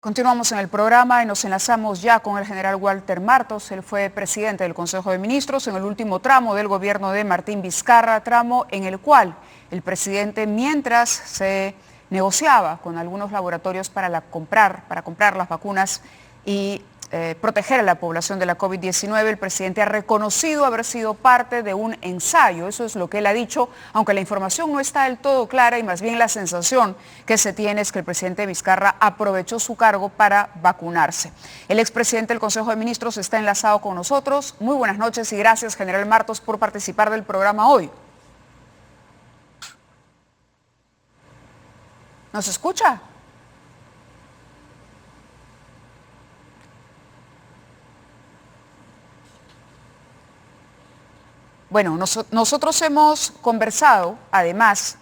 Continuamos en el programa y nos enlazamos ya con el general Walter Martos. Él fue presidente del Consejo de Ministros en el último tramo del gobierno de Martín Vizcarra, tramo en el cual el presidente, mientras se negociaba con algunos laboratorios para comprar las vacunas y proteger a la población de la COVID-19, el presidente ha reconocido haber sido parte de un ensayo. Eso es lo que él ha dicho, aunque la información no está del todo clara y más bien la sensación que se tiene es que el presidente Vizcarra aprovechó su cargo para vacunarse. El expresidente del Consejo de Ministros está enlazado con nosotros. Muy buenas noches y gracias, general Martos, por participar del programa hoy. ¿Nos escucha? Bueno, nosotros hemos conversado, además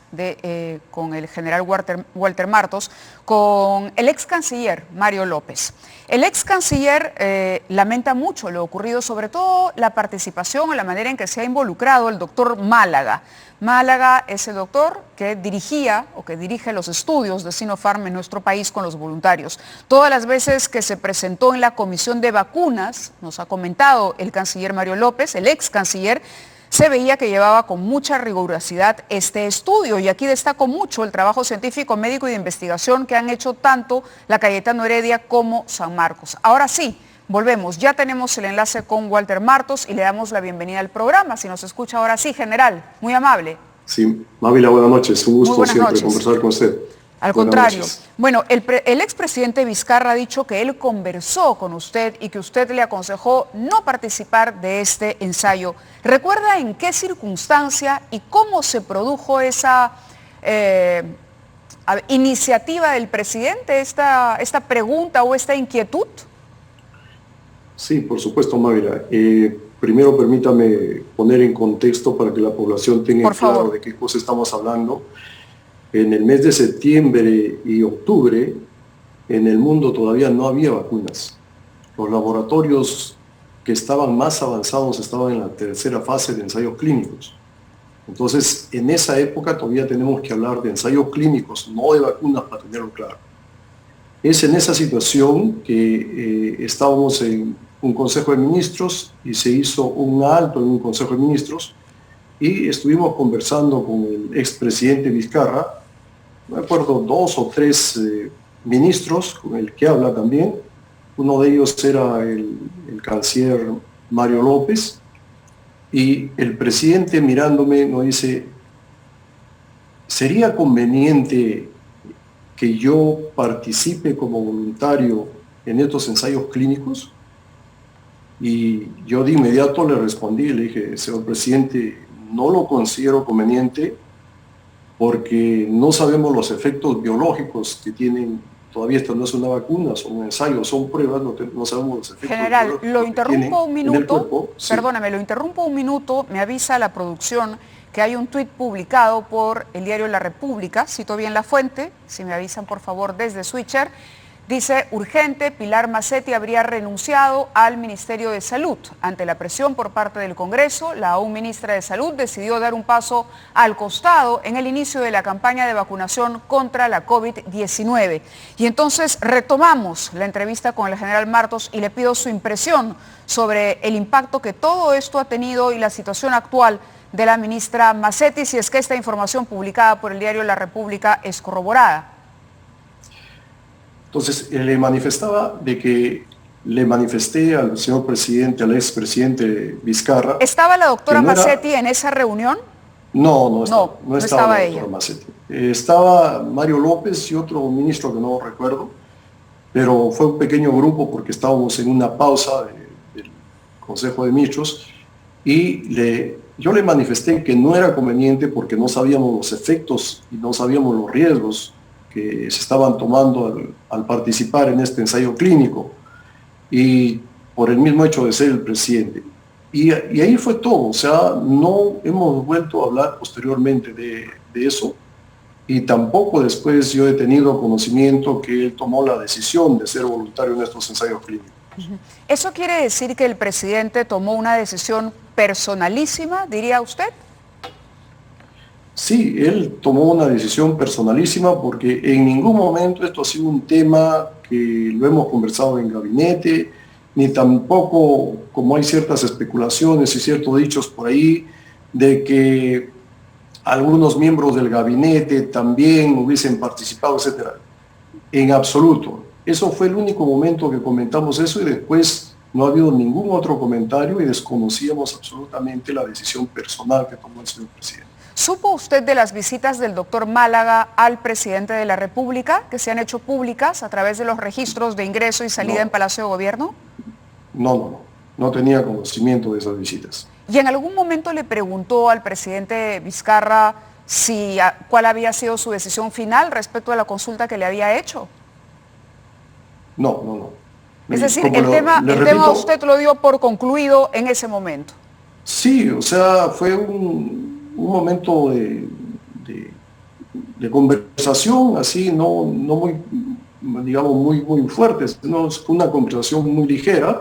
con el general Walter Martos, con el ex canciller Mario López. El ex canciller lamenta mucho lo ocurrido, sobre todo la participación o la manera en que se ha involucrado el doctor Málaga. Málaga es el doctor que dirigía o que dirige los estudios de Sinopharm en nuestro país con los voluntarios. Todas las veces que se presentó en la comisión de vacunas, nos ha comentado el canciller Mario López, el ex canciller, se veía que llevaba con mucha rigurosidad este estudio y aquí destaco mucho el trabajo científico, médico y de investigación que han hecho tanto la Cayetano Heredia como San Marcos. Ahora sí, volvemos, ya tenemos el enlace con Walter Martos y le damos la bienvenida al programa. Si nos escucha ahora sí, general, muy amable. Sí, Mávila, buenas noches, un gusto siempre conversar con usted. Al contrario. Bueno, el expresidente Vizcarra ha dicho que él conversó con usted y que usted le aconsejó no participar de este ensayo. ¿Recuerda en qué circunstancia y cómo se produjo esa iniciativa del presidente, esta pregunta o esta inquietud? Sí, por supuesto, Mávila. Primero permítame poner en contexto para que la población tenga claro de qué cosa estamos hablando. En el mes de septiembre y octubre, en el mundo todavía no había vacunas. Los laboratorios que estaban más avanzados estaban en la tercera fase de ensayos clínicos. Entonces, en esa época todavía tenemos que hablar de ensayos clínicos, no de vacunas, para tenerlo claro. Es en esa situación que estábamos en un Consejo de Ministros y se hizo un alto en un Consejo de Ministros y estuvimos conversando con el expresidente Vizcarra. Me acuerdo 2 o 3 ministros con el que habla también. Uno de ellos era el canciller Mario López y el presidente mirándome nos dice, ¿sería conveniente que yo participe como voluntario en estos ensayos clínicos? Y yo de inmediato le respondí, le dije, señor presidente, no lo considero conveniente porque no sabemos los efectos biológicos que tienen, todavía esta no es una vacuna, son un ensayo, son pruebas, no sabemos los efectos General, biológicos lo interrumpo un minuto, cuerpo, sí. Perdóname, lo interrumpo un minuto, me avisa la producción que hay un tuit publicado por el diario La República, cito bien la fuente, si me avisan por favor desde Switcher. Dice, urgente, Pilar Macetti habría renunciado al Ministerio de Salud. Ante la presión por parte del Congreso, la aún ministra de Salud decidió dar un paso al costado en el inicio de la campaña de vacunación contra la COVID-19. Y entonces retomamos la entrevista con el general Martos y le pido su impresión sobre el impacto que todo esto ha tenido y la situación actual de la ministra Macetti, si es que esta información publicada por el diario La República es corroborada. Entonces, le manifesté al señor presidente, al expresidente Vizcarra. ¿Estaba la doctora Macetti en esa reunión? No estaba la ella. doctora Macetti. Estaba Mario López y otro ministro que no recuerdo, pero fue un pequeño grupo porque estábamos en una pausa del Consejo de Ministros y yo le manifesté que no era conveniente porque no sabíamos los efectos y no sabíamos los riesgos que se estaban tomando al participar en este ensayo clínico y por el mismo hecho de ser el presidente. Y ahí fue todo, o sea, no hemos vuelto a hablar posteriormente de eso y tampoco después yo he tenido conocimiento que él tomó la decisión de ser voluntario en estos ensayos clínicos. ¿Eso quiere decir que el presidente tomó una decisión personalísima, diría usted? Sí, él tomó una decisión personalísima porque en ningún momento esto ha sido un tema que lo hemos conversado en gabinete, ni tampoco como hay ciertas especulaciones y ciertos dichos por ahí de que algunos miembros del gabinete también hubiesen participado, etcétera. En absoluto. Eso fue el único momento que comentamos eso y después no ha habido ningún otro comentario y desconocíamos absolutamente la decisión personal que tomó el señor presidente. ¿Supo usted de las visitas del doctor Málaga al presidente de la República que se han hecho públicas a través de los registros de ingreso y salida en Palacio de Gobierno? No tenía conocimiento de esas visitas. ¿Y en algún momento le preguntó al presidente Vizcarra cuál había sido su decisión final respecto a la consulta que le había hecho? No. Es decir, el tema usted lo dio por concluido en ese momento. Sí, o sea, fue un momento de conversación, así, no muy, digamos, muy fuerte, no, fue una conversación muy ligera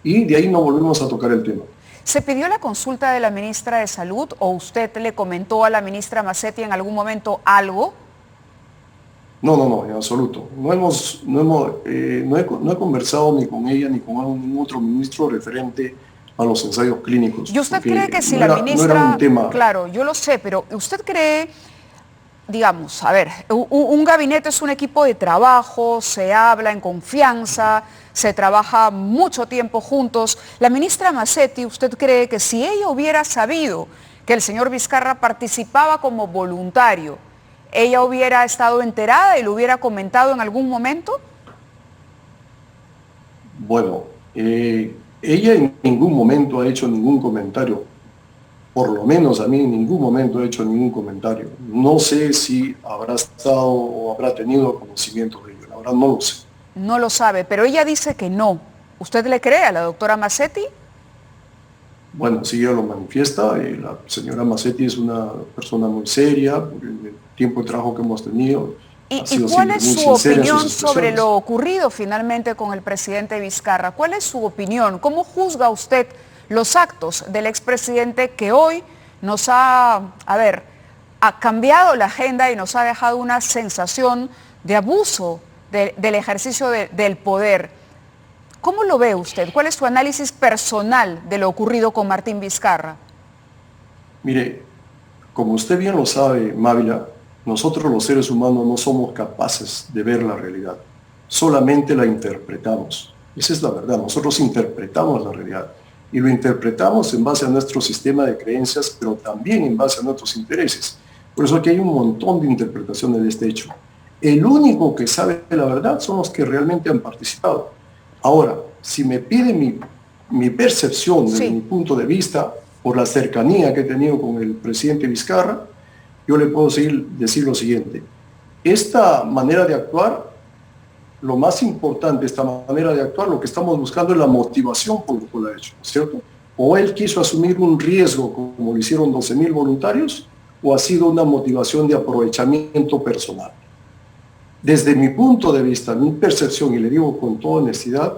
y de ahí no volvimos a tocar el tema. ¿Se pidió la consulta de la ministra de Salud o usted le comentó a la ministra Macetti en algún momento algo? No, en absoluto. No he conversado ni con ella ni con algún otro ministro referente a los ensayos clínicos. ¿Y usted cree que si la ministra... No era un tema... Claro, yo lo sé, pero ¿usted cree, digamos, a ver, un gabinete es un equipo de trabajo, se habla en confianza, se trabaja mucho tiempo juntos? La ministra Macetti, ¿usted cree que si ella hubiera sabido que el señor Vizcarra participaba como voluntario, ella hubiera estado enterada y lo hubiera comentado en algún momento? Bueno, ella en ningún momento ha hecho ningún comentario. Por lo menos a mí en ningún momento he hecho ningún comentario. No sé si habrá estado o habrá tenido conocimiento de ello. La verdad no lo sé. No lo sabe, pero ella dice que no. ¿Usted le cree a la doctora Macetti? Bueno, si ella lo manifiesta, la señora Macetti es una persona muy seria, por el tiempo de trabajo que hemos tenido. ¿Y cuál es su opinión sobre lo ocurrido finalmente con el presidente Vizcarra? ¿Cuál es su opinión? ¿Cómo juzga usted los actos del expresidente que hoy nos ha cambiado la agenda y nos ha dejado una sensación de abuso del ejercicio del poder? ¿Cómo lo ve usted? ¿Cuál es su análisis personal de lo ocurrido con Martín Vizcarra? Mire, como usted bien lo sabe, Mávila, nosotros los seres humanos no somos capaces de ver la realidad, solamente la interpretamos. Esa es la verdad, nosotros interpretamos la realidad y lo interpretamos en base a nuestro sistema de creencias, pero también en base a nuestros intereses. Por eso aquí hay un montón de interpretaciones de este hecho. El único que sabe la verdad son los que realmente han participado. Ahora, si me pide mi percepción desde mi punto de vista, por la cercanía que he tenido con el presidente Vizcarra, yo le puedo decir lo siguiente. Esta manera de actuar, lo más importante, esta manera de actuar, lo que estamos buscando es la motivación por lo que lo ha hecho, ¿cierto? O él quiso asumir un riesgo como lo hicieron 12,000 voluntarios, o ha sido una motivación de aprovechamiento personal. Desde mi punto de vista, mi percepción, y le digo con toda honestidad,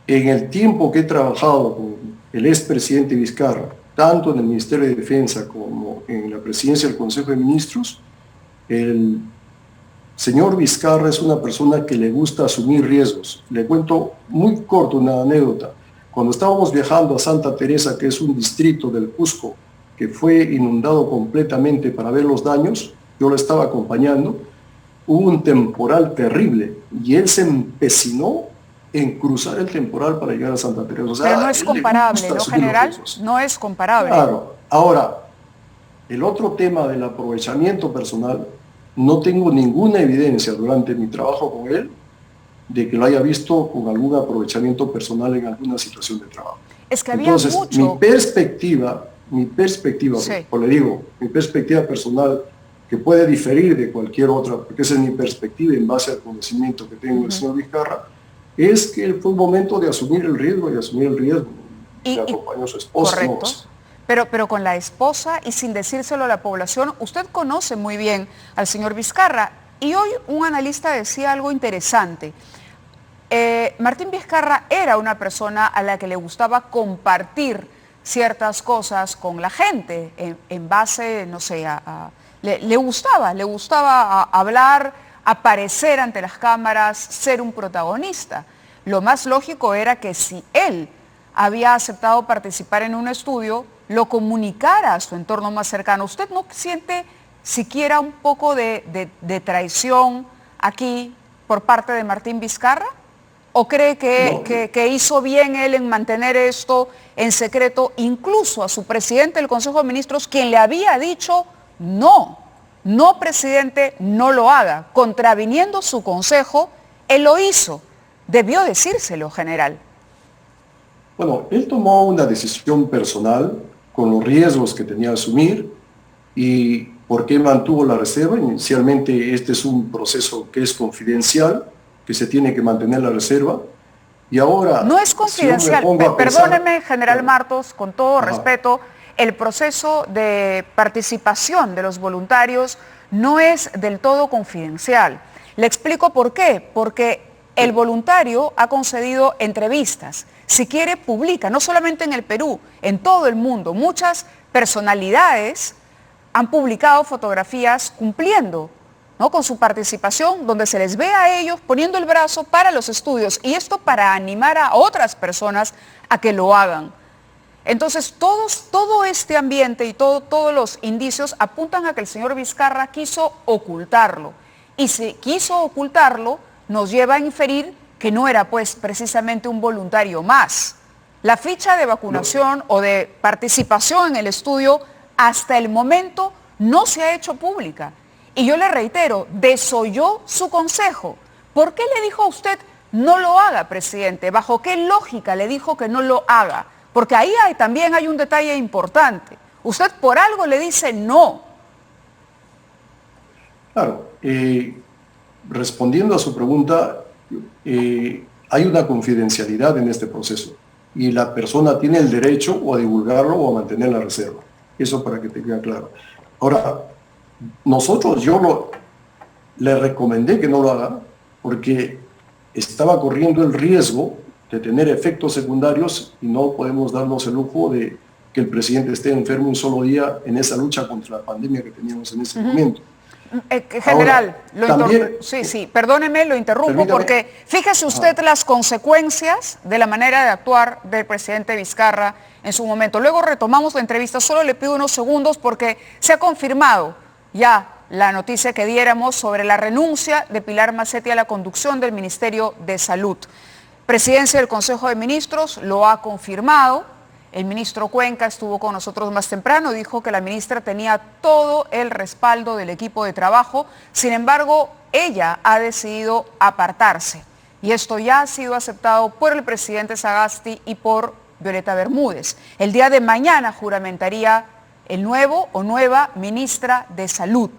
en el tiempo que he trabajado con el expresidente Vizcarra, tanto en el Ministerio de Defensa como en la presidencia del Consejo de Ministros, el señor Vizcarra es una persona que le gusta asumir riesgos. Le cuento muy corto una anécdota. Cuando estábamos viajando a Santa Teresa, que es un distrito del Cusco, que fue inundado completamente para ver los daños, yo lo estaba acompañando, hubo un temporal terrible y él se empecinó en cruzar el temporal para llegar a Santa Teresa. O sea, pero no es comparable, ¿no, general? No es comparable. Claro. Ahora, el otro tema del aprovechamiento personal, no tengo ninguna evidencia durante mi trabajo con él de que lo haya visto con algún aprovechamiento personal en alguna situación de trabajo. Es que había mucho... mi perspectiva, sí. Pues le digo, mi perspectiva personal, que puede diferir de cualquier otra, porque esa es mi perspectiva en base al conocimiento que tengo del señor Vizcarra, es que fue un momento de asumir el riesgo y acompañó a su esposa. Correcto. Pero con la esposa y sin decírselo a la población, usted conoce muy bien al señor Vizcarra. Y hoy un analista decía algo interesante. Martín Vizcarra era una persona a la que le gustaba compartir ciertas cosas con la gente, en base, no sé, le gustaba hablar aparecer ante las cámaras, ser un protagonista. Lo más lógico era que si él había aceptado participar en un estudio, lo comunicara a su entorno más cercano. ¿Usted no siente siquiera un poco de traición aquí por parte de Martín Vizcarra? ¿O cree que hizo bien él en mantener esto en secreto, incluso a su presidente del Consejo de Ministros, quien le había dicho no, presidente, no lo haga? Contraviniendo su consejo, él lo hizo. Debió decírselo, general. Bueno, él tomó una decisión personal con los riesgos que tenía que asumir y por qué mantuvo la reserva. Inicialmente este es un proceso que es confidencial, que se tiene que mantener la reserva, y ahora... No es confidencial, perdóneme, general Martos, con todo respeto, el proceso de participación de los voluntarios no es del todo confidencial. Le explico por qué, porque el voluntario ha concedido entrevistas, si quiere publica, no solamente en el Perú, en todo el mundo. Muchas personalidades han publicado fotografías cumpliendo, ¿no?, con su participación, donde se les ve a ellos poniendo el brazo para los estudios, y esto para animar a otras personas a que lo hagan. Entonces, todo este ambiente y todos los indicios apuntan a que el señor Vizcarra quiso ocultarlo. Y si quiso ocultarlo, nos lleva a inferir que no era, pues, precisamente un voluntario más. La ficha de vacunación o de participación en el estudio hasta el momento no se ha hecho pública. Y yo le reitero, desoyó su consejo. ¿Por qué le dijo a usted no lo haga, presidente? ¿Bajo qué lógica le dijo que no lo haga? Porque ahí también hay un detalle importante. Usted por algo le dice no. Claro, respondiendo a su pregunta, hay una confidencialidad en este proceso y la persona tiene el derecho o a divulgarlo o a mantener la reserva. Eso para que te quede claro. Ahora, yo le recomendé que no lo haga porque estaba corriendo el riesgo de tener efectos secundarios y no podemos darnos el lujo de que el presidente esté enfermo un solo día en esa lucha contra la pandemia que teníamos en ese momento. General, ahora, sí, perdóneme, lo interrumpo porque fíjese usted las consecuencias de la manera de actuar del presidente Vizcarra en su momento. Luego retomamos la entrevista, solo le pido unos segundos porque se ha confirmado ya la noticia que diéramos sobre la renuncia de Pilar Mazzetti a la conducción del Ministerio de Salud. Presidencia del Consejo de Ministros lo ha confirmado. El ministro Cuenca estuvo con nosotros más temprano, dijo que la ministra tenía todo el respaldo del equipo de trabajo, sin embargo, ella ha decidido apartarse. Y esto ya ha sido aceptado por el presidente Sagasti y por Violeta Bermúdez. El día de mañana juramentaría el nuevo o nueva ministra de Salud.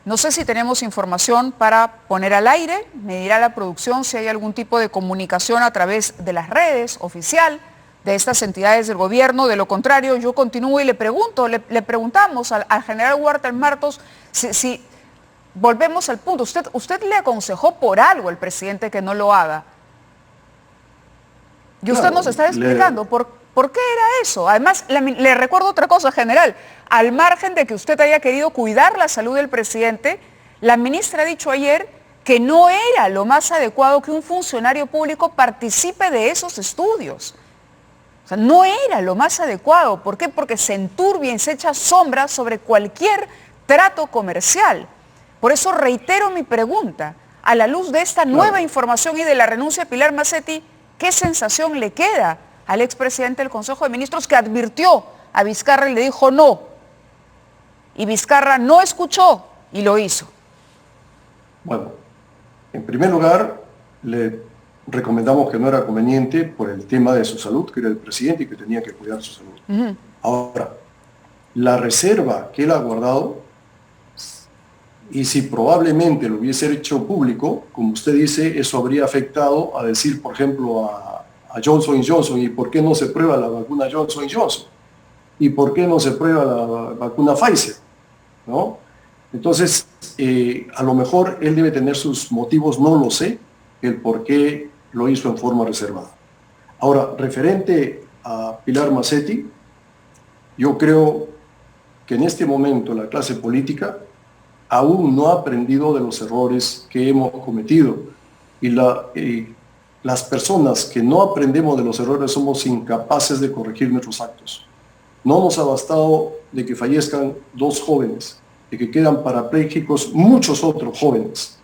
No sé si tenemos información para poner al aire, me dirá la producción si hay algún tipo de comunicación a través de las redes oficial de estas entidades del gobierno. De lo contrario, yo continúo y le preguntamos al general Walter Martos si volvemos al punto. Usted le aconsejó por algo al presidente que no lo haga. Y usted nos está explicando por qué era eso. Además, le recuerdo otra cosa, general. Al margen de que usted haya querido cuidar la salud del presidente, la ministra ha dicho ayer que no era lo más adecuado que un funcionario público participe de esos estudios. O sea, no era lo más adecuado. ¿Por qué? Porque se enturbia y se echa sombra sobre cualquier trato comercial. Por eso reitero mi pregunta. A la luz de esta nueva información y de la renuncia de Pilar Mazzetti, ¿qué sensación le queda al expresidente del Consejo de Ministros que advirtió a Vizcarra y le dijo no? Y Vizcarra no escuchó y lo hizo. Bueno, en primer lugar, le recomendamos que no era conveniente por el tema de su salud, que era el presidente y que tenía que cuidar su salud. Ahora, la reserva que él ha guardado, y si probablemente lo hubiese hecho público, como usted dice, eso habría afectado a decir, por ejemplo, a Johnson Johnson, ¿y por qué no se prueba la vacuna Johnson Johnson? ¿Y por qué no se prueba la vacuna Pfizer? ¿No? Entonces, a lo mejor él debe tener sus motivos, no lo sé, el por qué lo hizo en forma reservada. Ahora, referente a Pilar Mazzetti, yo creo que en este momento la clase política aún no ha aprendido de los errores que hemos cometido. Y las personas que no aprendemos de los errores somos incapaces de corregir nuestros actos. No nos ha bastado de que fallezcan 2 jóvenes, de que quedan parapléjicos muchos otros jóvenes,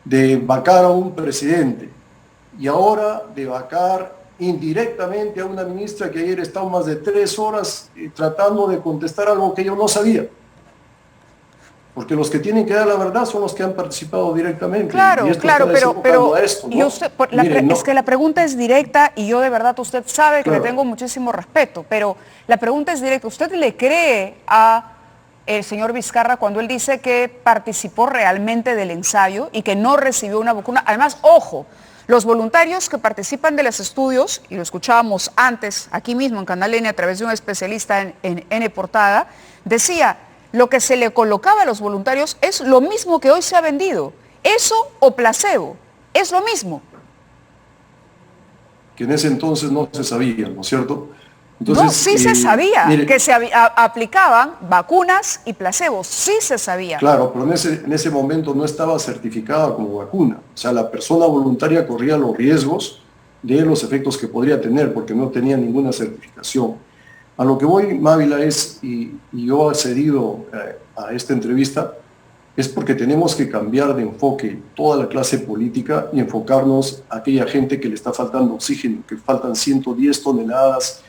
de vacar a un presidente y ahora de vacar indirectamente a una ministra que ayer estaba más de 3 horas tratando de contestar algo que yo no sabía. Porque los que tienen que dar la verdad son los que han participado directamente. Claro, claro, pero esto, ¿no? y usted, es que la pregunta es directa y yo de verdad, usted sabe que le tengo muchísimo respeto, pero la pregunta es directa. ¿Usted le cree a el señor Vizcarra cuando él dice que participó realmente del ensayo y que no recibió una vacuna? Además, ojo, los voluntarios que participan de los estudios, y lo escuchábamos antes aquí mismo en Canal N a través de un especialista en N Portada, decía, lo que se le colocaba a los voluntarios es lo mismo que hoy se ha vendido. Eso o placebo, es lo mismo. Que en ese entonces no se sabía, ¿no es cierto? Entonces, no, sí se sabía, mire, que se aplicaban vacunas y placebos, sí se sabía. Claro, pero en ese momento no estaba certificada como vacuna. O sea, la persona voluntaria corría los riesgos de los efectos que podría tener porque no tenía ninguna certificación. A lo que voy, Mávila, es, y yo he accedido a esta entrevista, es porque tenemos que cambiar de enfoque toda la clase política y enfocarnos a aquella gente que le está faltando oxígeno, que faltan 110 toneladas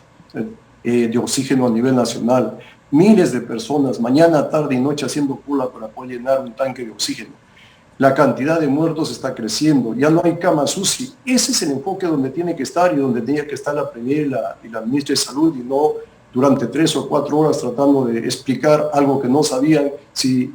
de oxígeno a nivel nacional. Miles de personas, mañana, tarde y noche, haciendo cola para poder llenar un tanque de oxígeno. La cantidad de muertos está creciendo, ya no hay camas UCI. Ese es el enfoque donde tiene que estar y donde tenía que estar la Premier y la ministra de Salud, y no durante 3 o 4 horas tratando de explicar algo que no sabían si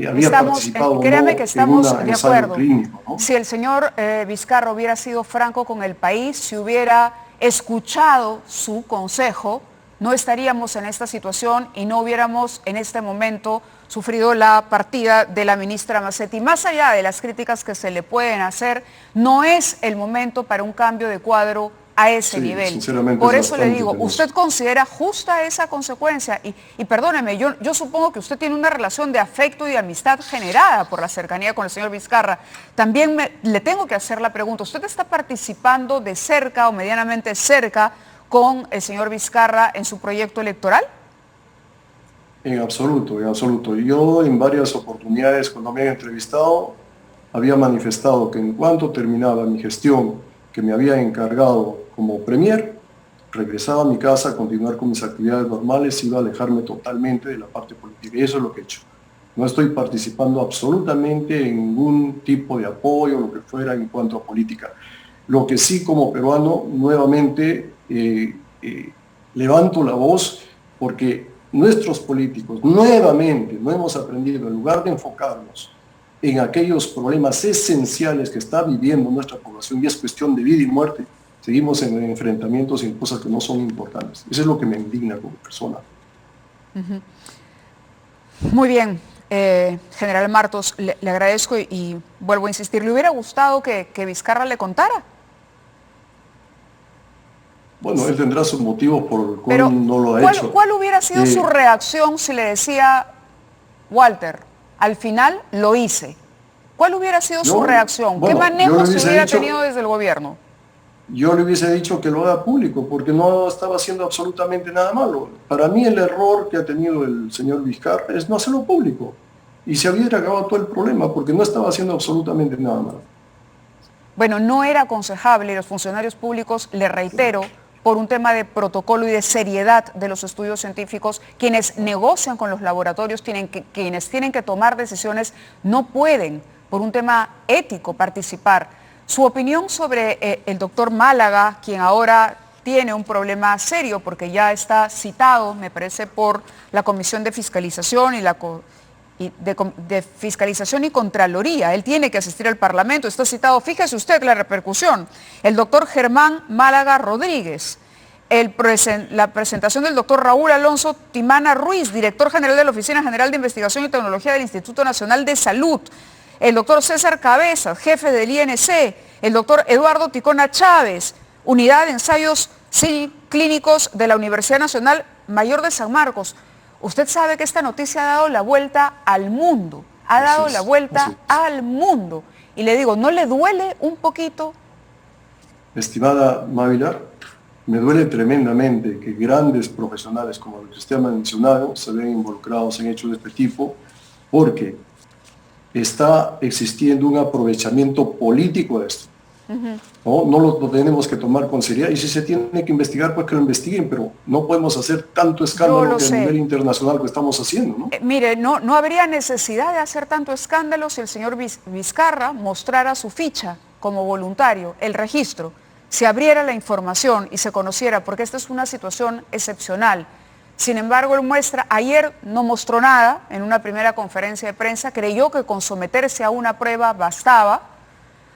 había participado o no. Créame que estamos de acuerdo. Clínico, ¿no? Si el señor Vizcarra hubiera sido franco con el país, si hubiera escuchado su consejo, no estaríamos en esta situación y no hubiéramos en este momento sufrido la partida de la ministra Macetti. Más allá de las críticas que se le pueden hacer, no es el momento para un cambio de cuadro a ese nivel. Por eso le digo, ¿usted considera justa esa consecuencia? Y perdóneme, yo supongo que usted tiene una relación de afecto y de amistad generada por la cercanía con el señor Vizcarra. También le tengo que hacer la pregunta, ¿usted está participando de cerca o medianamente cerca con el señor Vizcarra en su proyecto electoral? En absoluto, en absoluto. Yo en varias oportunidades cuando me han entrevistado había manifestado que en cuanto terminaba mi gestión que me había encargado como premier, regresaba a mi casa a continuar con mis actividades normales, iba a alejarme totalmente de la parte política. Y eso es lo que he hecho. No estoy participando absolutamente en ningún tipo de apoyo, lo que fuera en cuanto a política. Lo que sí como peruano, nuevamente levanto la voz porque nuestros políticos nuevamente no hemos aprendido, en lugar de enfocarnos en aquellos problemas esenciales que está viviendo nuestra población, y es cuestión de vida y muerte, seguimos en enfrentamientos y en cosas que no son importantes. Eso es lo que me indigna como persona. Muy bien, General Martos, le agradezco y vuelvo a insistir, ¿le hubiera gustado que Vizcarra le contara? Bueno, él tendrá sus motivos por el cual no lo ha hecho. ¿Cuál hubiera sido su reacción si le decía, Walter, al final lo hice? ¿Cuál hubiera sido su reacción? ¿Qué manejo se hubiera tenido desde el gobierno? Yo le hubiese dicho que lo haga público, porque no estaba haciendo absolutamente nada malo. Para mí el error que ha tenido el señor Vizcarra es no hacerlo público. Y se hubiera acabado todo el problema, porque no estaba haciendo absolutamente nada malo. Bueno, no era aconsejable, y los funcionarios públicos, le reitero, por un tema de protocolo y de seriedad de los estudios científicos, quienes negocian con los laboratorios, quienes tienen que tomar decisiones, no pueden, por un tema ético, participar. Su opinión sobre el doctor Málaga, quien ahora tiene un problema serio porque ya está citado, me parece, por la Comisión de Fiscalización de Fiscalización y Contraloría. Él tiene que asistir al Parlamento, está citado, fíjese usted la repercusión. El doctor Germán Málaga Rodríguez, la presentación del doctor Raúl Alonso Timana Ruiz, director general de la Oficina General de Investigación y Tecnología del Instituto Nacional de Salud, el doctor César Cabezas, jefe del INC, el doctor Eduardo Ticona Chávez, unidad de ensayos clínicos de la Universidad Nacional Mayor de San Marcos. Usted sabe que esta noticia ha dado la vuelta al mundo. ha dado la vuelta al mundo. Y le digo, ¿no le duele un poquito? Estimada Mávila, me duele tremendamente que grandes profesionales como los que usted ha mencionado se ven involucrados en hechos de este tipo, porque está existiendo un aprovechamiento político de esto. No lo tenemos que tomar con seriedad, y si se tiene que investigar, pues que lo investiguen, pero no podemos hacer tanto escándalo a nivel internacional que estamos haciendo, ¿no? Mire, no habría necesidad de hacer tanto escándalo si el señor Vizcarra mostrara su ficha como voluntario, el registro, se abriera la información y se conociera, porque esta es una situación excepcional. Sin embargo, él ayer no mostró nada en una primera conferencia de prensa, creyó que con someterse a una prueba bastaba.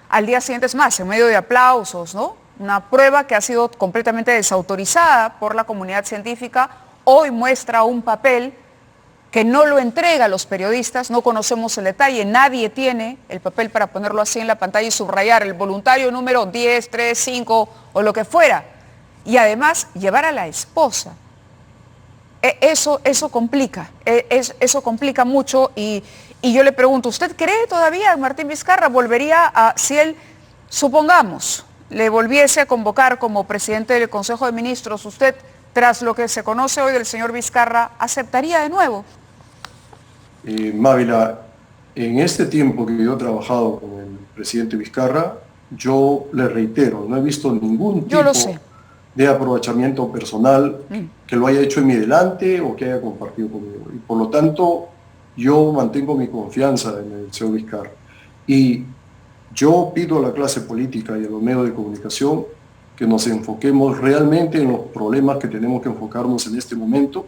Al día siguiente, es más, en medio de aplausos, ¿no? Una prueba que ha sido completamente desautorizada por la comunidad científica, hoy muestra un papel que no lo entrega a los periodistas, no conocemos el detalle, nadie tiene el papel para ponerlo así en la pantalla y subrayar el voluntario número 10, 3, 5 o lo que fuera. Y además llevar a la esposa. Eso complica, eso complica mucho y yo le pregunto, ¿usted cree todavía que Martín Vizcarra volvería a, si él, supongamos, le volviese a convocar como presidente del Consejo de Ministros, usted, tras lo que se conoce hoy del señor Vizcarra, aceptaría de nuevo? Mávila, en este tiempo que yo he trabajado con el presidente Vizcarra, yo le reitero, no he visto ningún tipo de aprovechamiento personal que lo haya hecho en mi delante o que haya compartido conmigo. Y por lo tanto, yo mantengo mi confianza en el señor Vizcarra. Y yo pido a la clase política y a los medios de comunicación que nos enfoquemos realmente en los problemas que tenemos que enfocarnos en este momento,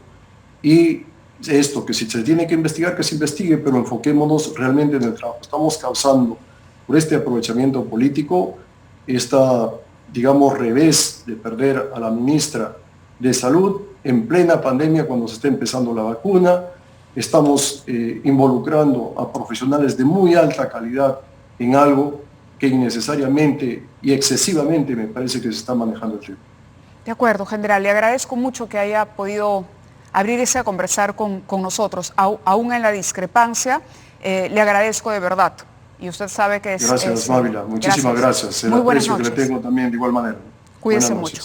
y esto, que si se tiene que investigar, que se investigue, pero enfoquémonos realmente en el trabajo. Estamos causando, por este aprovechamiento político, esta, digamos, revés de perder a la ministra de Salud en plena pandemia, cuando se está empezando la vacuna. Estamos involucrando a profesionales de muy alta calidad en algo que innecesariamente y excesivamente me parece que se está manejando el tema. De acuerdo, general. Le agradezco mucho que haya podido abrirse a conversar con nosotros, aún en la discrepancia. Le agradezco de verdad. Y usted sabe que es... Gracias, Mávila. Muchísimas gracias. El aprecio que le tengo también de igual manera. Cuídese mucho.